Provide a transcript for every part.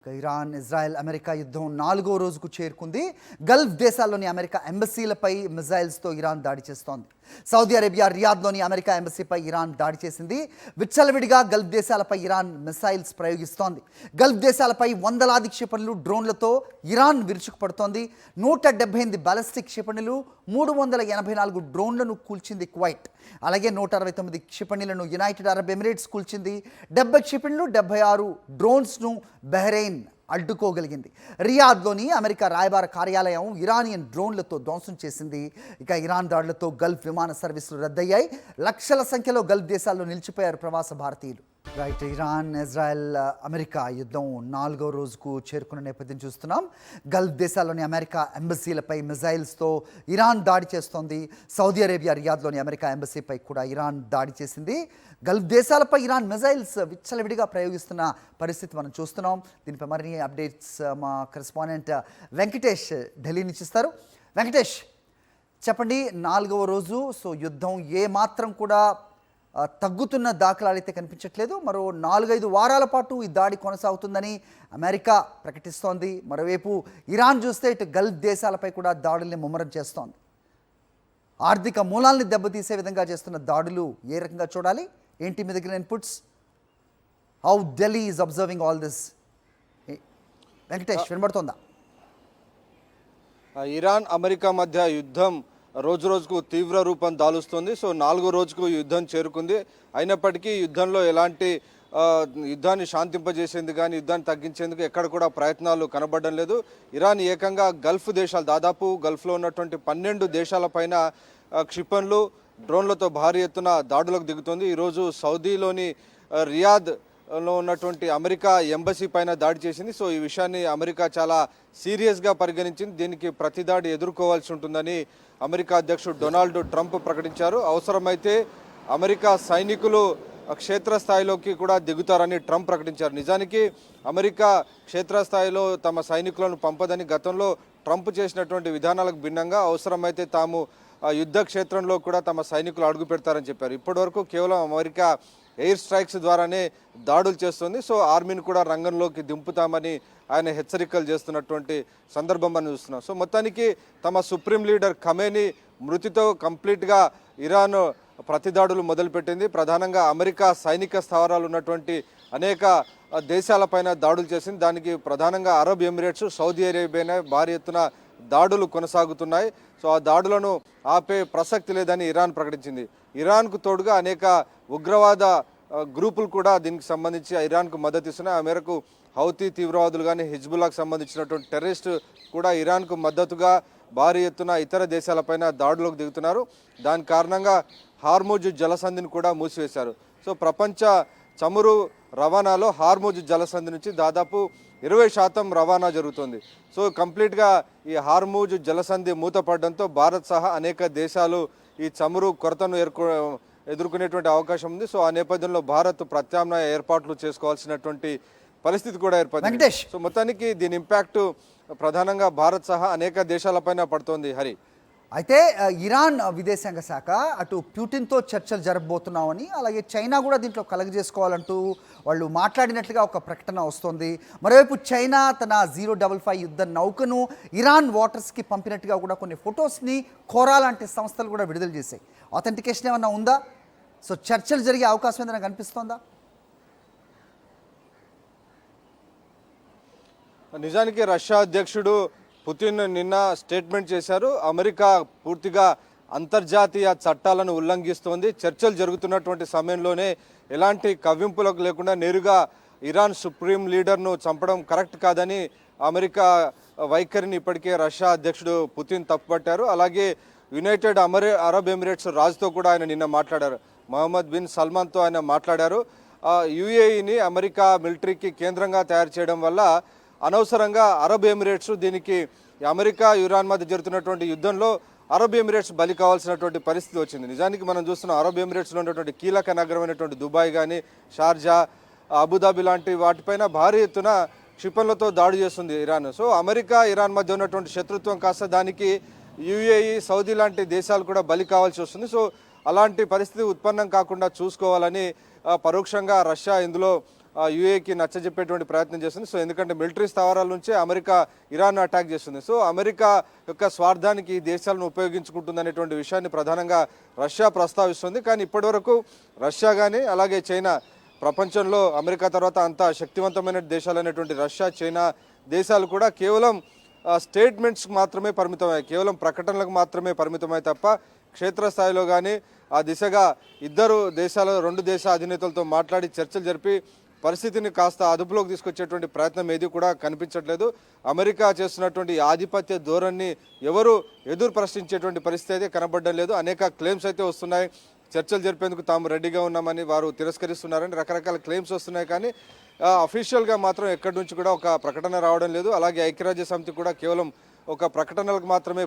Iran Israel America యుద్ధం 4వ రోజుకు చేరుకుంది. గల్ఫ్ దేశాల్లోని అమెరికా ఎంబసీలపై మిజైల్స్తో ఇరాన్ దాడి చేస్తోంది. సౌదీ అరేబియా రియాద్లోని అమెరికా ఎంబసీపై ఇరాన్ దాడి చేసింది. విచ్చలవిడిగా గల్ఫ్ దేశాలపై ఇరాన్ మిసైల్స్ ప్రయోగిస్తోంది. గల్ఫ్ దేశాలపై వందలాది క్షిపణులు డ్రోన్లతో ఇరాన్ విరుచుకుపడుతోంది. 178 బాలిస్టిక్ క్షిపణులు, 384 డ్రోన్లను కూల్చింది కువైట్. అలాగే 169 క్షిపణులను యునైటెడ్ అరబ్ ఎమిరేట్స్ కూల్చింది. 70 క్షిపణులు, 76 డ్రోన్స్ను బహ్రెయిన్ అడ్డుకోగలిగింది. రియాద్లోని అమెరికా రాయబార కార్యాలయం ఇరానియన్ డ్రోన్లతో ధ్వంసం చేసింది. ఇక ఇరాన్ దాడులతో గల్ఫ్ విమాన సర్వీసులు రద్దయ్యాయి. లక్షల సంఖ్యలో గల్ఫ్ దేశాల్లో నిలిచిపోయారు ప్రవాస భారతీయులు. రైట్, ఇరాన్ ఇజ్రాయెల్ అమెరికా యుద్ధం 4వ రోజుకు చేరుకున్న నేపథ్యం చూస్తున్నాం. గల్ఫ్ దేశాల్లోని అమెరికా ఎంబసీలపై మిజైల్స్తో ఇరాన్ దాడి చేస్తోంది. సౌదీ అరేబియా రియాద్లోని అమెరికా ఎంబసీపై కూడా ఇరాన్ దాడి చేసింది. గల్ఫ్ దేశాలపై ఇరాన్ మిజైల్స్ విచ్చలవిడిగా ప్రయోగిస్తున్న పరిస్థితి మనం చూస్తున్నాం. దీనిపై మరిన్ని అప్డేట్స్ మా కరెస్పాండెంట్ వెంకటేష్ ఢిల్లీ నుంచి ఇస్తారు. వెంకటేష్, చెప్పండి, 4వ రోజు. సో యుద్ధం ఏ మాత్రం కూడా తగ్గుతున్న దాఖలాలు అయితే కనిపించట్లేదు. మరో 4-5 వారాల పాటు ఈ దాడి కొనసాగుతుందని అమెరికా ప్రకటిస్తోంది. మరోవైపు ఇరాన్ చూస్తే ఇటు గల్ఫ్ దేశాలపై కూడా దాడుల్ని ముమ్మరం చేస్తోంది. ఆర్థిక మూలాల్ని దెబ్బతీసే విధంగా చేస్తున్న దాడులు ఏ రకంగా చూడాలి? ఏంటి మీ దగ్గర inputs? How Delhi is observing all this? Venkatesh, వినబడుతోందా? ఇరాన్ అమెరికా మధ్య యుద్ధం రోజు రోజుకు తీవ్ర రూపం దాలుస్తుంది. సో 4వ రోజుకు యుద్ధం చేరుకుంది. అయినప్పటికీ యుద్ధంలో ఎలాంటి యుద్ధాన్ని శాంతింపజేసేందుకు కానీ యుద్ధాన్ని తగ్గించేందుకు ఎక్కడ కూడా ప్రయత్నాలు కనబడడం లేదు. ఇరాన్ ఏకంగా గల్ఫ్ దేశాలు, దాదాపు గల్ఫ్లో ఉన్నటువంటి 12 దేశాలపైన క్షిపణులు, డ్రోన్లతో భారీ ఎత్తున దాడులకు దిగుతుంది. ఈరోజు సౌదీలోని రియాద్లో ఉన్నటువంటి అమెరికా ఎంబసీ పైన దాడి చేసింది. సో ఈ విషయాన్ని అమెరికా చాలా సీరియస్గా పరిగణించింది. దీనికి ప్రతిదాడి ఎదుర్కోవాల్సి ఉంటుందని అమెరికా అధ్యక్షుడు డొనాల్డ్ ట్రంప్ ప్రకటించారు. అవసరమైతే అమెరికా సైనికులు క్షేత్రస్థాయిలోకి కూడా దిగుతారని ట్రంప్ ప్రకటించారు. నిజానికి అమెరికా క్షేత్రస్థాయిలో తమ సైనికులను పంపదని గతంలో ట్రంప్ చేసినటువంటి విధానాలకు భిన్నంగా అవసరమైతే తాము యుద్ధ క్షేత్రంలో కూడా తమ సైనికులు అడుగు పెడతారని చెప్పారు. ఇప్పటివరకు కేవలం అమెరికా ఎయిర్ స్ట్రైక్స్ ద్వారానే దాడులు చేస్తుంది. సో ఆర్మీని కూడా రంగంలోకి దింపుతామని ఆయన హెచ్చరికలు చేస్తున్నటువంటి సందర్భం మనం చూస్తున్నాం. సో మొత్తానికి తమ సుప్రీం లీడర్ ఖమేనీ మృతితో కంప్లీట్గా ఇరాన్ ప్రతిదాడులు మొదలుపెట్టింది. ప్రధానంగా అమెరికా సైనిక స్థావరాలు ఉన్నటువంటి అనేక దేశాలపైన దాడులు చేసింది. దానికి ప్రధానంగా అరబ్ ఎమిరేట్స్, సౌదీ అరేబియా భారీ ఎత్తున దాడులు కొనసాగుతున్నాయి. సో ఆ దాడులను ఆపే ప్రసక్తి లేదని ఇరాన్ ప్రకటించింది. ఇరాన్కు తోడుగా అనేక ఉగ్రవాద గ్రూపులు కూడా దీనికి సంబంధించి ఇరాన్కు మద్దతు ఇస్తున్నాయి. ఆ మేరకు హౌతీ తీవ్రవాదులు కానీ హిజ్బుల్లాకు సంబంధించినటువంటి టెర్రరిస్ట్ కూడా ఇరాన్కు మద్దతుగా భారీ ఎత్తున ఇతర దేశాలపైన దాడులకు దిగుతున్నారు. దాని కారణంగా హార్ముజ్ జలసంధిని కూడా మూసివేశారు. సో ప్రపంచ చమురు రవాణాలో హార్ముజ్ జలసంధి నుంచి దాదాపు 20% రవాణా జరుగుతుంది. సో కంప్లీట్గా ఈ హార్ముజ్ జలసంధి మూతపడడంతో భారత్ సహా అనేక దేశాలు ఈ చమురు కొరతను ఎదుర్కొనేటువంటి అవకాశం ఉంది. సో ఆ నేపథ్యంలో భారత్ ప్రత్యామ్నాయ ఏర్పాట్లు చేసుకోవాల్సినటువంటి పరిస్థితి కూడా ఏర్పడింది. సో మొత్తానికి దీని ఇంపాక్ట్ ప్రధానంగా భారత్ సహా అనేక దేశాలపైన పడుతోంది. హరి, అయితే ఇరాన్ విదేశాంగ శాఖ అటు ప్యూటిన్తో చర్చలు జరగబోతున్నామని, అలాగే చైనా కూడా దీంట్లో కలగజేసుకోవాలంటూ వాళ్ళు మాట్లాడినట్లుగా ఒక ప్రకటన వస్తుంది. మరోవైపు చైనా తన 055 యుద్ధ నౌకను ఇరాన్ వాటర్స్కి పంపినట్టుగా కూడా కొన్ని ఫొటోస్ని కోరా లాంటి సంస్థలు కూడా విడుదల చేశాయి. ఆథెంటికేషన్ ఏమన్నా ఉందా? సో చర్చలు జరిగే అవకాశం ఏదైనా కనిపిస్తోందా? నిజానికి రష్యా అధ్యక్షుడు పుతిన్ నిన్న స్టేట్మెంట్ చేశారు. అమెరికా పూర్తిగా అంతర్జాతీయ చట్టాలను ఉల్లంఘిస్తోంది. చర్చలు జరుగుతున్నటువంటి సమయంలోనే ఎలాంటి కవ్వింపులకు లేకుండా నేరుగా ఇరాన్ సుప్రీం లీడర్ను చంపడం కరెక్ట్ కాదని అమెరికా వైఖరిని ఇప్పటికే రష్యా అధ్యక్షుడు పుతిన్ తప్పుపట్టారు. అలాగే యునైటెడ్ అరబ్ ఎమిరేట్స్ రాజుతో కూడా ఆయన నిన్న మాట్లాడారు. మహమ్మద్ బిన్ సల్మాన్తో ఆయన మాట్లాడారు. యుఏఈని అమెరికా మిలిటరీకి కేంద్రంగా తయారు చేయడం వల్ల అనవసరంగా అరబ్ ఎమిరేట్స్ దీనికి అమెరికా ఇరాన్ మధ్య జరుగుతున్నటువంటి యుద్ధంలో అరబ్ ఎమిరేట్స్ బలి కావాల్సినటువంటి పరిస్థితి వచ్చింది. నిజానికి మనం చూస్తున్నాం అరబ్ ఎమిరేట్స్లో ఉన్నటువంటి కీలక నగరమైనటువంటి దుబాయ్ కానీ, షార్జా, అబుదాబి లాంటి వాటిపైన భారీ ఎత్తున క్షిపణులతో దాడి చేస్తుంది ఇరాన్. సో అమెరికా ఇరాన్ మధ్య ఉన్నటువంటి శత్రుత్వం కాస్త దానికి యుఏఈ, సౌదీ లాంటి దేశాలు కూడా బలి కావాల్సి వస్తుంది. సో అలాంటి పరిస్థితి ఉత్పన్నం కాకుండా చూసుకోవాలని పరోక్షంగా రష్యా ఇందులో యూఏకి నచ్చజెప్పేటువంటి ప్రయత్నం చేస్తుంది. సో ఎందుకంటే మిలిటరీ స్థావరాల నుంచే అమెరికా ఇరాన్ అటాక్ చేస్తుంది. సో అమెరికా యొక్క స్వార్థానికి ఈ దేశాలను ఉపయోగించుకుంటుంది అనేటువంటి విషయాన్ని ప్రధానంగా రష్యా ప్రస్తావిస్తుంది. కానీ ఇప్పటివరకు రష్యా కానీ అలాగే చైనా ప్రపంచంలో అమెరికా తర్వాత అంత శక్తివంతమైన దేశాలైనటువంటి రష్యా, చైనా దేశాలు కూడా కేవలం స్టేట్మెంట్స్ మాత్రమే పరిమితమయ్యాయి, కేవలం ప్రకటనలకు మాత్రమే పరిమితమయ్యాయి తప్ప క్షేత్రస్థాయిలో కానీ ఆ దిశగా రెండు దేశ అధినేతలతో మాట్లాడి చర్చలు జరిపి పరిస్థితిని కాస్త అదుపులోకి తీసుకొచ్చేటువంటి ప్రయత్నం ఏది కూడా కనిపించట్లేదు. అమెరికా చేస్తున్నటువంటి ఆధిపత్య ధోరణిని ఎవరు ఎదురు ప్రశ్నించేటువంటి పరిస్థితి అయితే కనబడడం లేదు. అనేక క్లెయిమ్స్ అయితే వస్తున్నాయి, చర్చలు జరిపేందుకు తాము రెడీగా ఉన్నామని వారు తిరస్కరిస్తున్నారని రకరకాల క్లెయిమ్స్ వస్తున్నాయి. కానీ అఫీషియల్గా మాత్రం ఎక్కడి నుంచి కూడా ఒక ప్రకటన రావడం లేదు. అలాగే ఐక్యరాజ్య సమితి కూడా కేవలం ఒక ప్రకటనలకు మాత్రమే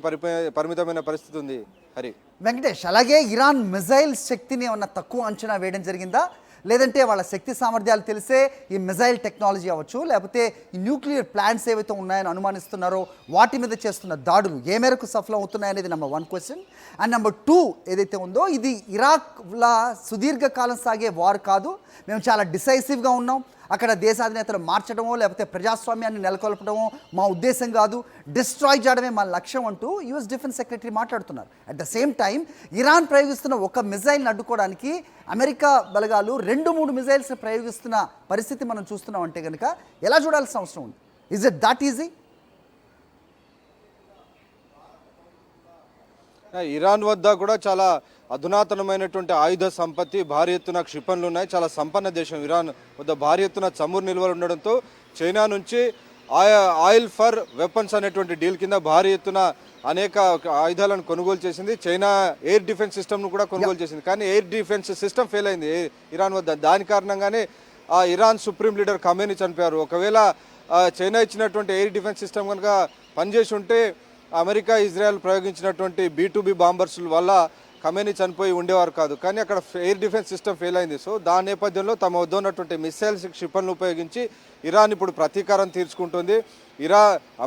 పరిమితమైన పరిస్థితి ఉంది. హరి వెంకటేష్, అలాగే ఇరాన్ మిజైల్ శక్తిని ఏమన్నా తక్కువ అంచనా వేయడం జరిగిందా, లేదంటే వాళ్ళ శక్తి సామర్థ్యాలు తెలిసే ఈ మిజైల్ టెక్నాలజీ అవ్వచ్చు, లేకపోతే ఈ న్యూక్లియర్ ప్లాంట్స్ ఏవైతే ఉన్నాయని అనుమానిస్తున్నారో వాటి మీద చేస్తున్న దాడులు ఏ మేరకు సఫలం అవుతున్నాయనేది నెంబర్ 1 క్వశ్చన్. అండ్ నెంబర్ 2 ఏదైతే ఉందో ఇది ఇరాక్లా సుదీర్ఘకాలం సాగే వార్ కాదు, మేము చాలా డిసైసివ్గా ఉన్నాం, అక్కడ దేశాధినేతలు మార్చడమో లేకపోతే ప్రజాస్వామ్యాన్ని నెలకొల్పడమో మా ఉద్దేశం కాదు, డిస్ట్రాయ్ చేయడమే మా లక్ష్యం అంటూ యుఎస్ డిఫెన్స్ సెక్రటరీ మాట్లాడుతున్నారు. At the same time Iran ప్రయోగిస్తున్న ఒక మిజైల్ని అడ్డుకోవడానికి అమెరికా బలగాలు 2-3 మిజైల్స్ ప్రయోగిస్తున్న పరిస్థితి మనం చూస్తున్నాం అంటే కనుక ఎలా చూడాల్సిన అవసరం ఉంది? Is it that easy? Iran వద్ద కూడా చాలా అధునాతనమైనటువంటి ఆయుధ సంపత్తి, భారీ ఎత్తున క్షిపణులు ఉన్నాయి. చాలా సంపన్న దేశం ఇరాన్ వద్ద భారీ ఎత్తున చమురు నిల్వలు ఉండడంతో చైనా నుంచి ఆయిల్ ఫర్ వెపన్స్ అనేటువంటి డీల్ కింద భారీ ఎత్తున అనేక ఆయుధాలను కొనుగోలు చేసింది. చైనా ఎయిర్ డిఫెన్స్ సిస్టమ్ను కూడా కొనుగోలు చేసింది. కానీ ఎయిర్ డిఫెన్స్ సిస్టమ్ ఫెయిల్ అయింది ఇరాన్ వద్ద. దాని కారణంగానే ఇరాన్ సుప్రీం లీడర్ ఖమేనీ చనిపోయారు. ఒకవేళ చైనా ఇచ్చినటువంటి ఎయిర్ డిఫెన్స్ సిస్టమ్ కనుక పనిచేసి ఉంటే అమెరికా, ఇజ్రాయెల్ ప్రయోగించినటువంటి B-2B బాంబర్స్ వల్ల ఖమేనీ చనిపోయి ఉండేవారు కాదు. కానీ అక్కడ ఎయిర్ డిఫెన్స్ సిస్టమ్ ఫెయిల్ అయింది. సో దాని నేపథ్యంలో తమ వద్ద ఉన్నటువంటి మిసైల్స్, క్షిపణులు ఉపయోగించి ఇరాన్ ఇప్పుడు ప్రతీకారం తీర్చుకుంటుంది.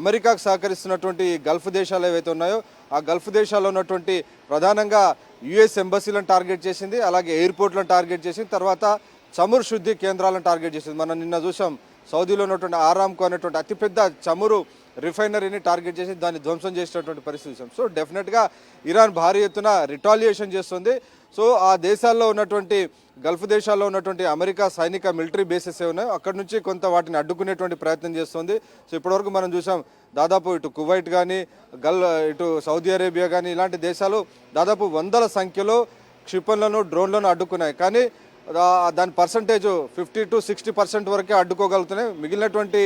అమెరికాకు సహకరిస్తున్నటువంటి గల్ఫ్ దేశాలు ఏవైతే ఉన్నాయో ఆ గల్ఫ్ దేశాల్లో ఉన్నటువంటి ప్రధానంగా యుఎస్ ఎంబసీలను టార్గెట్ చేసింది, అలాగే ఎయిర్పోర్ట్లను టార్గెట్ చేసింది, తర్వాత చమురు శుద్ధి కేంద్రాలను టార్గెట్ చేసింది. మనం నిన్న చూసాం సౌదీలో ఉన్నటువంటి ఆరామ్కో అనేటువంటి అతిపెద్ద చమురు రిఫైనరీని టార్గెట్ చేసి దాన్ని ధ్వంసం చేసినటువంటి పరిస్థితి చూసాం. సో డెఫినెట్గా ఇరాన్ భారీ ఎత్తున రిటాలియేషన్ చేస్తుంది. సో ఆ దేశాల్లో ఉన్నటువంటి గల్ఫ్ దేశాల్లో ఉన్నటువంటి అమెరికా సైనిక మిలిటరీ బేసెస్ ఉన్నాయో అక్కడి నుంచి కొంత వాటిని అడ్డుకునేటువంటి ప్రయత్నం చేస్తుంది. సో ఇప్పటివరకు మనం చూసాం దాదాపు ఇటు కువైట్ కానీ ఇటు సౌదీ అరేబియా కానీ ఇలాంటి దేశాలు దాదాపు వందల సంఖ్యలో క్షిపణులను, డ్రోన్లను అడ్డుకున్నాయి. కానీ దాని పర్సంటేజ్ 50 to 60% వరకే అడ్డుకోగలుగుతున్నాయి. మిగిలినటువంటి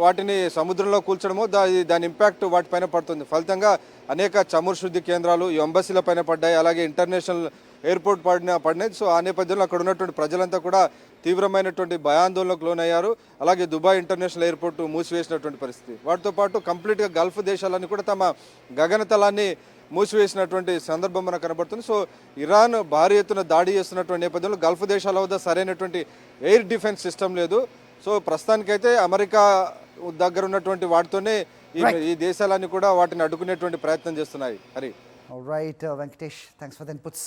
వాటిని సముద్రంలో కూల్చడమో దాని ఇంపాక్ట్ వాటిపైన పడుతుంది. ఫలితంగా అనేక చమురు శుద్ధి కేంద్రాలు ఎంబసీల పైన పడ్డాయి, అలాగే ఇంటర్నేషనల్ ఎయిర్పోర్ట్ పడినాయి. సో ఆ నేపథ్యంలో అక్కడ ఉన్నటువంటి ప్రజలంతా కూడా తీవ్రమైనటువంటి భయాందోళనకు లోనయ్యారు. అలాగే దుబాయ్ ఇంటర్నేషనల్ ఎయిర్పోర్ట్ మూసివేసినటువంటి పరిస్థితి. వాటితో పాటు కంప్లీట్గా గల్ఫ్ దేశాలన్నీ కూడా తమ గగనతలాన్ని మూసివేసినటువంటి సందర్భం మనకు కనబడుతుంది. సో ఇరాన్ భారీ ఎత్తున దాడి చేస్తున్నటువంటి నేపథ్యంలో గల్ఫ్ దేశాల వద్ద సరైనటువంటి ఎయిర్ డిఫెన్స్ సిస్టమ్ లేదు. సో ప్రస్తుతానికైతే అమెరికా దగ్గర ఉన్నటువంటి వాటితోనే ఈ దేశాలన్నీ కూడా వాటిని అడ్డుకునేటువంటి ప్రయత్నం చేస్తున్నాయి. Hari right Venkatesh, thanks for the inputs.